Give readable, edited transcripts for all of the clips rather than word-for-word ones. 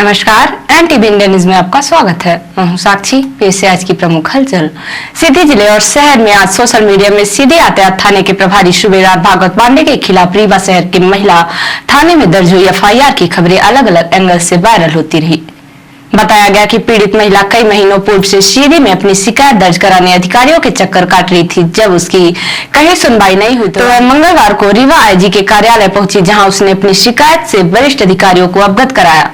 नमस्कार, NTV India news में आपका स्वागत है। मैं हूं साक्षी। पेश है आज की प्रमुख हलचल। सीधी जिले और शहर में आज सोशल मीडिया में सीधे यातायात थाने के प्रभारी सूबेदार भागवत पांडे के खिलाफ रीवा शहर की महिला थाने में दर्ज हुई एफआईआर की खबरें अलग अलग एंगल से वायरल होती रही। बताया गया कि पीड़ित महिला कई महीनों पूर्व से सीधी में अपनी शिकायत दर्ज कराने अधिकारियों के चक्कर काट रही थी। जब उसकी कहीं सुनवाई नहीं हुई तो वह मंगलवार को रीवा आईजी के कार्यालय पहुंची, जहां उसने अपनी शिकायत से वरिष्ठ अधिकारियों को अवगत कराया,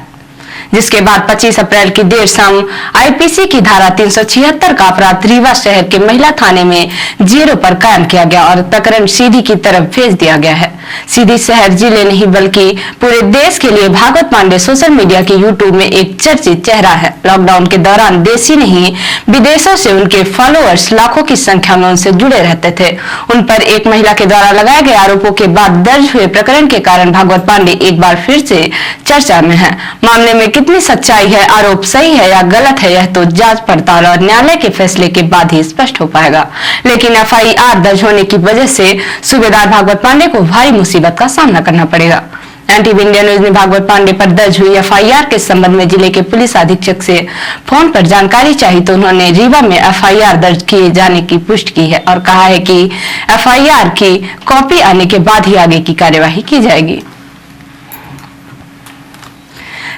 जिसके बाद 25 अप्रैल की देर शाम आईपीसी की धारा 376 का अपराध रीवा शहर के महिला थाने में 0 पर कायम किया गया और प्रकरण सीधी की तरफ भेज दिया गया है। सीधी शहर जिले नहीं बल्कि पूरे देश के लिए भागवत पांडे सोशल मीडिया के यूट्यूब में एक चर्चित चेहरा है। लॉकडाउन के दौरान देश ही नहीं विदेशों से उनके फॉलोअर्स लाखों की संख्या में उनसे जुड़े रहते थे। उन पर एक महिला के द्वारा लगाए गए आरोपों के बाद दर्ज हुए प्रकरण के कारण भागवत पांडे एक बार फिर से चर्चा में है। मामले में कितनी सच्चाई है, आरोप सही है या गलत है, यह तो जांच पड़ताल और न्यायालय के फैसले के बाद ही स्पष्ट हो पाएगा। लेकिन एफआईआर दर्ज होने की वजह से सूबेदार भागवत पांडे को भारी मुसीबत का सामना करना पड़ेगा। एनटीवी इंडिया न्यूज ने भागवत पांडे पर दर्ज हुई एफआईआर के संबंध में जिले के पुलिस अधीक्षक से फोन पर जानकारी चाहिए तो उन्होंने रीवा में एफआईआर दर्ज किए जाने की पुष्टि की है और कहा है कि एफआईआर की कॉपी आने के बाद ही आगे की कार्यवाही की जाएगी।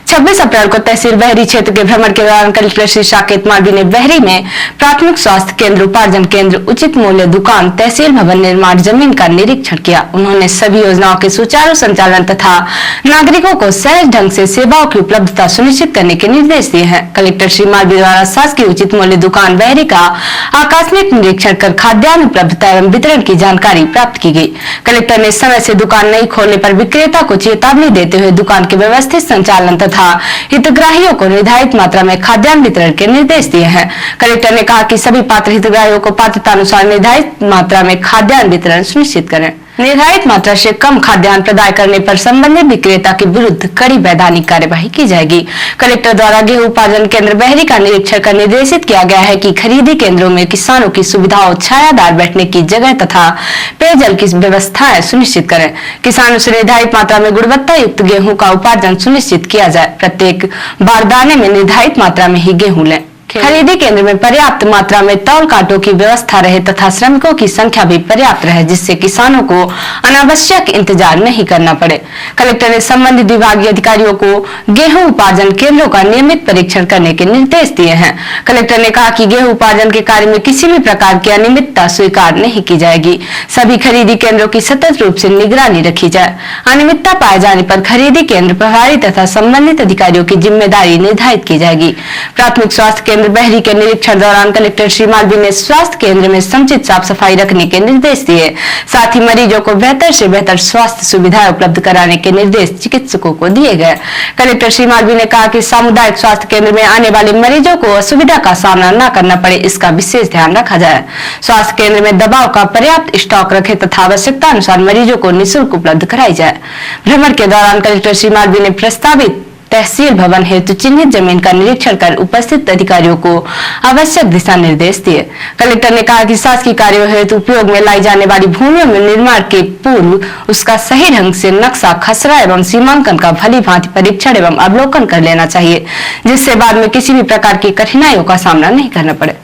26 अप्रैल को तहसील बहरी क्षेत्र के भ्रमण के दौरान कलेक्टर श्री साकेत मालवी ने बहरी में प्राथमिक स्वास्थ्य केंद्र, उपार्जन केंद्र, उचित मूल्य दुकान, तहसील भवन निर्माण जमीन का निरीक्षण किया। उन्होंने सभी योजनाओं के सुचारू संचालन तथा नागरिकों को सहज ढंग से सेवाओं की उपलब्धता सुनिश्चित करने के निर्देश दिए हैं। कलेक्टर श्री मालवी द्वारा शासकीय उचित मूल्य दुकान बहरी का आकस्मिक निरीक्षण कर खाद्यान्न उपलब्धता एवं वितरण की जानकारी प्राप्त की गई। कलेक्टर ने समय से दुकान नहीं खोलने पर विक्रेता को चेतावनी देते हुए दुकान के व्यवस्थित संचालन तथा हितग्राहियों को निर्धारित मात्रा में खाद्यान्न वितरण के निर्देश दिए हैं। कलेक्टर ने कहा कि सभी पात्र हितग्राहियों को पात्रता अनुसार निर्धारित मात्रा में खाद्यान्न वितरण सुनिश्चित करें। निर्धारित मात्रा से कम खाद्यान्न प्रदान करने पर संबंधित विक्रेता के विरुद्ध कड़ी वैधानिक कार्यवाही की जाएगी। कलेक्टर द्वारा गेहूं उपार्जन केंद्र बहरी का निरीक्षण कर निर्देशित किया गया है कि खरीदी केंद्रों में किसानों की सुविधाओं, छायादार बैठने की जगह तथा पेयजल की व्यवस्थाएं सुनिश्चित करें। किसानों से निर्धारित मात्रा में गुणवत्ता युक्त गेहूं का उपार्जन सुनिश्चित किया जाए। प्रत्येक बारदाने में निर्धारित मात्रा में ही गेहूं लें। खरीदी केंद्र में पर्याप्त मात्रा में तौल कांटों की व्यवस्था रहे तथा श्रमिकों की संख्या भी पर्याप्त रहे, जिससे किसानों को अनावश्यक इंतजार नहीं करना पड़े। कलेक्टर ने संबंधित विभागीय अधिकारियों को गेहूं उपार्जन केंद्रों का नियमित परीक्षण करने के निर्देश दिए हैं। कलेक्टर ने कहा कि गेहूं उपार्जन के कार्य में किसी भी प्रकार की अनियमितता स्वीकार नहीं की जाएगी। सभी खरीदी केंद्रों की सतत रूप से निगरानी रखी जाए। अनियमितता पाए जाने पर खरीदी केंद्र प्रभारी तथा संबंधित अधिकारियों की जिम्मेदारी निर्धारित की जाएगी। प्राथमिक स्वास्थ्य केंद्र बहरी के निरीक्षण दौरान कलेक्टर श्री मालवी ने स्वास्थ्य केंद्र में समुचित साफ सफाई रखने के निर्देश दिए। साथ ही मरीजों को बेहतर से बेहतर स्वास्थ्य सुविधाएं उपलब्ध कराने के निर्देश चिकित्सकों को दिए गए। कलेक्टर श्री मालवी ने कहा कि सामुदायिक स्वास्थ्य केंद्र में आने वाले मरीजों को असुविधा का सामना न करना पड़े, इसका विशेष ध्यान रखा जाए। स्वास्थ्य केंद्र में दवाओं का पर्याप्त स्टॉक रखे तथा आवश्यकता अनुसार मरीजों को निःशुल्क उपलब्ध कराई जाए। भ्रमण के दौरान कलेक्टर श्री मालवी ने प्रस्तावित तहसील भवन हेतु चिन्हित जमीन का निरीक्षण कर उपस्थित अधिकारियों को आवश्यक दिशा निर्देश दिए। कलेक्टर ने कहा कि शासकीय कार्यों हेतु उपयोग में लाई जाने वाली भूमियों में निर्माण के पूर्व उसका सही ढंग से नक्शा, खसरा एवं सीमांकन का भली भांति परीक्षण एवं अवलोकन कर लेना चाहिए, जिससे बाद में किसी भी प्रकार की कठिनाइयों का सामना नहीं करना पड़े।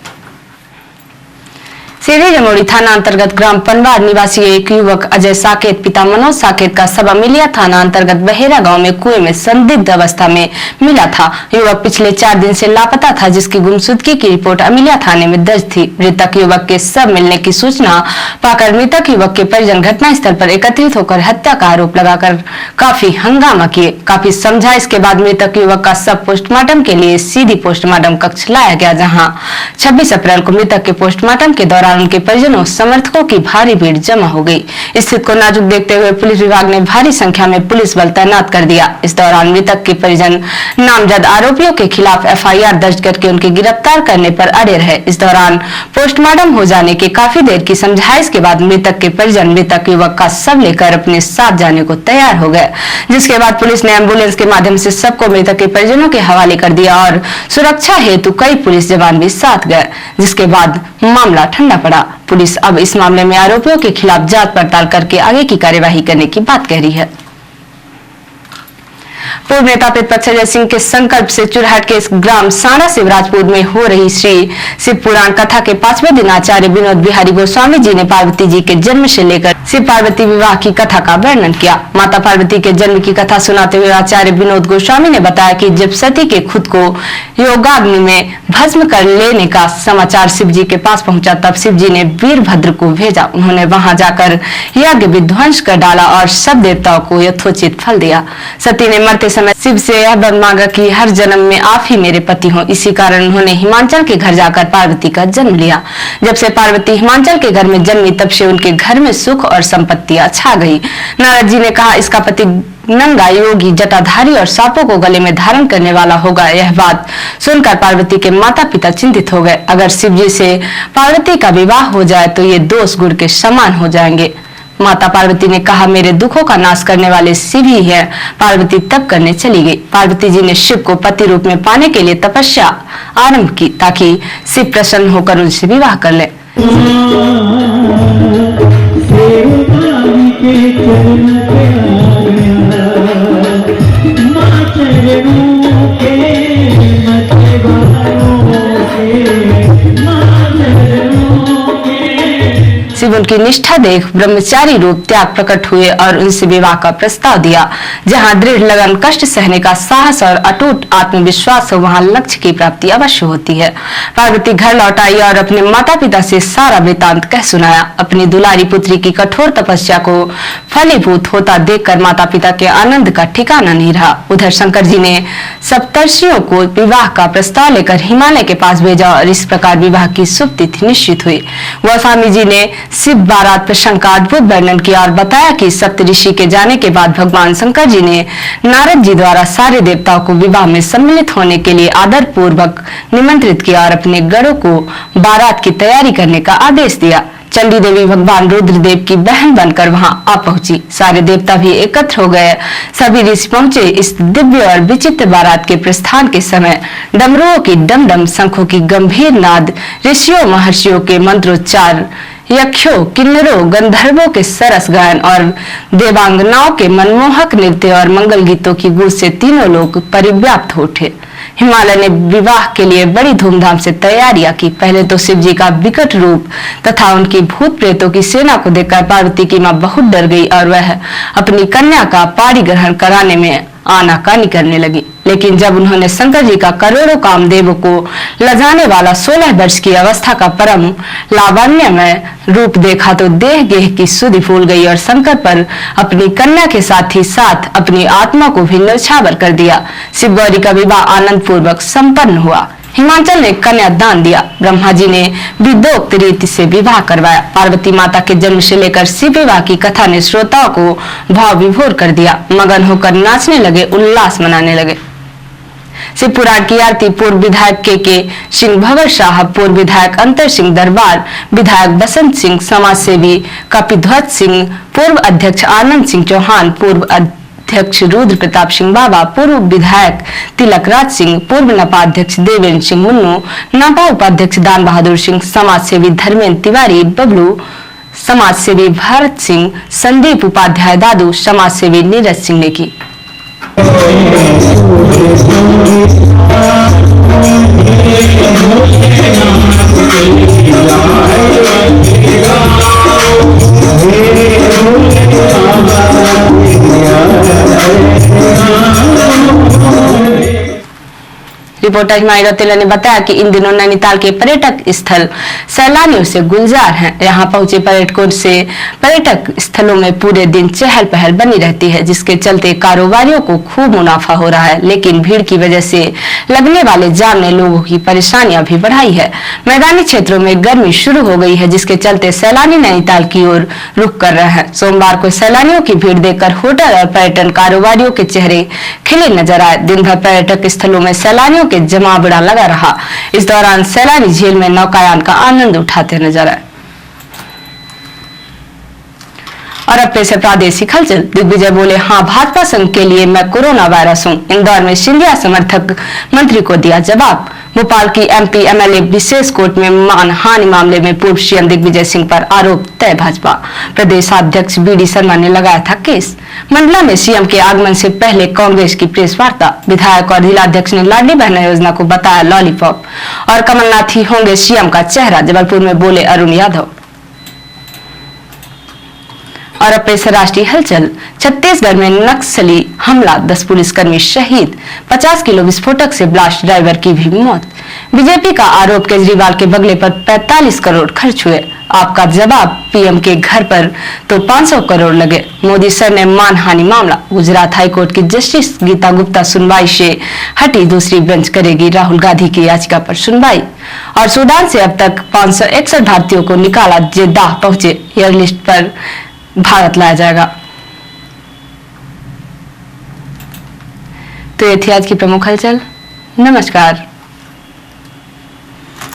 सीधी जमोड़ी थाना अंतर्गत ग्राम पनवार निवासी एक युवक अजय साकेत पिता मनोज साकेत का शव अमिलिया थाना अंतर्गत बहेरा गांव में कुएं में संदिग्ध अवस्था में मिला था। युवक पिछले 4 दिन से लापता था, जिसकी गुमशुदगी की रिपोर्ट अमिलिया थाने में दर्ज थी। मृतक युवक के शव मिलने की सूचना पाकर मृतक युवक के परिजन घटनास्थल पर एकत्रित होकर हत्या का आरोप लगाकर काफी हंगामा किए। काफी समझाइश के बाद मृतक युवक का शव पोस्टमार्टम के लिए सीधी पोस्टमार्टम कक्ष लाया गया, जहाँ 26 अप्रैल को मृतक के पोस्टमार्टम के दौरान उनके परिजनों समर्थकों की भारी भीड़ जमा हो गई। स्थिति को नाजुक देखते हुए पुलिस विभाग ने भारी संख्या में पुलिस बल तैनात कर दिया। इस दौरान मृतक के परिजन नामजद आरोपियों के खिलाफ एफआईआर दर्ज करके उनके गिरफ्तार करने पर अड़े रहे। इस दौरान पोस्टमार्टम हो जाने के काफी देर की समझाइश के बाद मृतक के परिजन मृतक युवक का शव लेकर अपने साथ जाने को तैयार हो गए, जिसके बाद पुलिस ने एम्बुलेंस के माध्यम से शव को मृतक के परिजनों के हवाले कर दिया और सुरक्षा हेतु कई पुलिस जवान भी साथ गए, जिसके बाद मामला ठंडा पड़ा। पुलिस अब इस मामले में आरोपियों के खिलाफ जांच पड़ताल करके आगे की कार्यवाही करने की बात कह रही है। पूर्व नेता प्रतिपक्ष अजय सिंह के संकल्प से चुरहट के इस ग्राम साना शिवराजपुर में हो रही श्री शिव पुराण कथा के 5वें दिन आचार्य विनोद बिहारी गोस्वामी जी ने पार्वती जी के जन्म से लेकर शिव पार्वती विवाह की कथा का वर्णन किया। माता पार्वती के जन्म की कथा सुनाते हुए आचार्य विनोद गोस्वामी ने बताया कि जब सती के खुद को योगाग्नि में भस्म कर लेने का समाचार शिव जी के पास पहुंचा, तब शिव जी ने वीरभद्र को भेजा। उन्होंने वहां जाकर यज्ञ विध्वंस कर डाला और सब देवताओं को यथोचित फल दिया। सती ने मरते समय शिव से यह वर मांगा कि हर जन्म में आप ही मेरे पति हो। इसी कारण उन्होंने हिमाचल के घर जाकर पार्वती का जन्म लिया। जब से पार्वती हिमाचल के घर में जन्मी, तब से उनके घर में सुख और संपत्तियां छा गई। नारद जी ने कहा, इसका पति नंगा, योगी, जटाधारी और सांपों को गले में धारण करने वाला होगा। यह बात सुनकर पार्वती के माता पिता चिंतित हो गए। अगर शिव जी से पार्वती का विवाह हो जाए तो ये दोष गुण के समान हो जाएंगे। माता पार्वती ने कहा, मेरे दुखों का नाश करने वाले शिव ही है। पार्वती तप करने चली गई। पार्वती जी ने शिव को पति रूप में पाने के लिए तपस्या आरंभ की, ताकि शिव प्रसन्न होकर उनसे विवाह कर ले। शिव उनकी निष्ठा देख ब्रह्मचारी रूप त्याग प्रकट हुए और उनसे विवाह का प्रस्ताव दिया। जहां दृढ़ लगन, कष्ट सहने का साहस और अटूट आत्मविश्वास हो, वहां लक्ष्य की प्राप्ति अवश्य होती है। पार्वती घर लौट आई और अपने माता पिता से सारा वृतांत कह सुनाया। अपनी दुलारी पुत्री की कठोर तपस्या को फलीभूत होता देखकर माता पिता के आनंद का ठिकाना नहीं रहा। उधर शंकर जी ने सप्तर्षियों को विवाह का प्रस्ताव लेकर हिमालय के पास भेजा और इस प्रकार विवाह की शुभ तिथि निश्चित हुई। गोस्वामी जी ने शिव बारात प्रसंग का अद्भुत वर्णन किया और बताया कि सप्तऋषि के जाने के बाद भगवान शंकर जी ने नारद जी द्वारा सारे देवताओं को विवाह में सम्मिलित होने के लिए आदर पूर्वक निमंत्रित किया और अपने गणों को बारात की तैयारी करने का आदेश दिया। चंडी देवी भगवान रुद्रदेव की बहन बनकर वहां आ पहुंची। सारे देवता भी एकत्र हो गए। सभी ऋषि पहुंचे। इस दिव्य और विचित्र बारात के प्रस्थान के समय डमरुओं की डमडम, शंखों की गंभीर नाद, ऋषियों महर्षियों के मंत्रोच्चार, यक्षों, किन्नरों, गंधर्वों के सरस गायन और देवांगनाओं के मनमोहक नृत्य और मंगल गीतों की गूंज से तीनों लोग परिव्याप्त हो उठे। हिमालय ने विवाह के लिए बड़ी धूमधाम से तैयारियां की। पहले तो शिव जी का विकट रूप तथा उनकी भूत प्रेतों की सेना को देखकर पार्वती की मां बहुत डर गई और वह अपनी कन्या का पाणी ग्रहण कराने में आनाकानी करने लगी। लेकिन जब उन्होंने शंकर जी का करोड़ों कामदेवों को लजाने वाला 16 वर्ष की अवस्था का परम लावण्यमय रूप देखा तो देह गेह की सुधि फूल गई और शंकर पर अपनी कन्या के साथ ही साथ अपनी आत्मा को भी न्यौछावर कर दिया। शिव गौरी का विवाह आनंद पूर्वक संपन्न हुआ। हिमाचल ने कन्या दान दिया। ब्रह्मा जी ने विधोक्त रीति से विवाह करवाया। पार्वती माता के जन्म से लेकर शिव विवाह की कथा ने श्रोताओं को भाव विभोर कर दिया। मगन होकर नाचने लगे, उल्लास मनाने लगे। शिव पुराण की आरती पूर्व विधायक के सिंह भंवर शाह, पूर्व विधायक अंतर सिंह दरबार, विधायक बसंत सिंह, समाज सेवी कपिध्वज सिंह, पूर्व अध्यक्ष आनंद सिंह चौहान, पूर्व अध्यक्ष रुद्र प्रताप सिंह बाबा, पूर्व विधायक तिलक राज सिंह, पूर्व नपा अध्यक्ष देवेंद्र सिंह मुन्नू, नपा उपाध्यक्ष दान बहादुर सिंह, समाज सेवी धर्मेंद्र तिवारी बबलू, समाज सेवी भारत सिंह, संदीप उपाध्याय दादू, समाज सेवी नीरज सिंह ने की। रिपोर्टर हिमायत रतेला ने बताया कि इन दिनों नैनीताल के पर्यटक स्थल सैलानियों से गुलजार हैं। यहाँ पहुंचे पर्यटकों से पर्यटक स्थलों में पूरे दिन चहल पहल बनी रहती है, जिसके चलते कारोबारियों को खूब मुनाफा हो रहा है। लेकिन भीड़ की वजह से लगने वाले जाम ने लोगों की परेशानियां भी बढ़ाई है। मैदानी क्षेत्रों में गर्मी शुरू हो गई है, जिसके चलते सैलानी नैनीताल की ओर रुख कर रहे हैं। सोमवार को सैलानियों की भीड़ देखकर होटल और पर्यटन कारोबारियों के चेहरे खिले नजर आए। दिन भर पर्यटक स्थलों में सैलानियों के जमावड़ा लगा रहा। इस दौरान सैलानी झील में नौकायान का आनंद उठाते नजर आए। और अपने से प्रादेशिक हलचल। दिग्विजय बोले, हाँ भाजपा संघ के लिए मैं कोरोना वायरस हूं। इंदौर में सिंधिया समर्थक मंत्री को दिया जवाब। भोपाल की एमपी एमएलए विशेष कोर्ट में मानहानि मामले में पूर्व सीएम दिग्विजय सिंह पर आरोप तय। भाजपा प्रदेशाध्यक्ष बीडी शर्मा ने लगाया था केस। मंडला में सीएम के आगमन से पहले कांग्रेस की प्रेस वार्ता। विधायक और जिलाध्यक्ष ने लाडली बहना योजना को बताया लॉलीपॉप। और कमलनाथ ही होंगे सीएम का चेहरा, जबलपुर में बोले अरुण यादव। और अपने से राष्ट्रीय हलचल। छत्तीसगढ़ में नक्सली हमला, 10 पुलिसकर्मी शहीद, 50 किलो विस्फोटक से ब्लास्ट ड्राइवर की भी मौत। बीजेपी का आरोप, केजरीवाल के बंगले पर 45 करोड़ खर्च हुए। आपका जवाब, पीएम के घर पर तो 500 करोड़ लगे। मोदी सर ने मानहानि मामला। गुजरात हाईकोर्ट की जस्टिस गीता गुप्ता सुनवाई से हटी, दूसरी बेंच करेगी राहुल गांधी की याचिका पर सुनवाई। और सूडान से अब तक 561 भारतीयों को निकाला, जेद्दाह पहुंचे। एयर लिस्ट पर भारत लाया जाएगा। तो ये थी आज की प्रमुख हलचल। नमस्कार।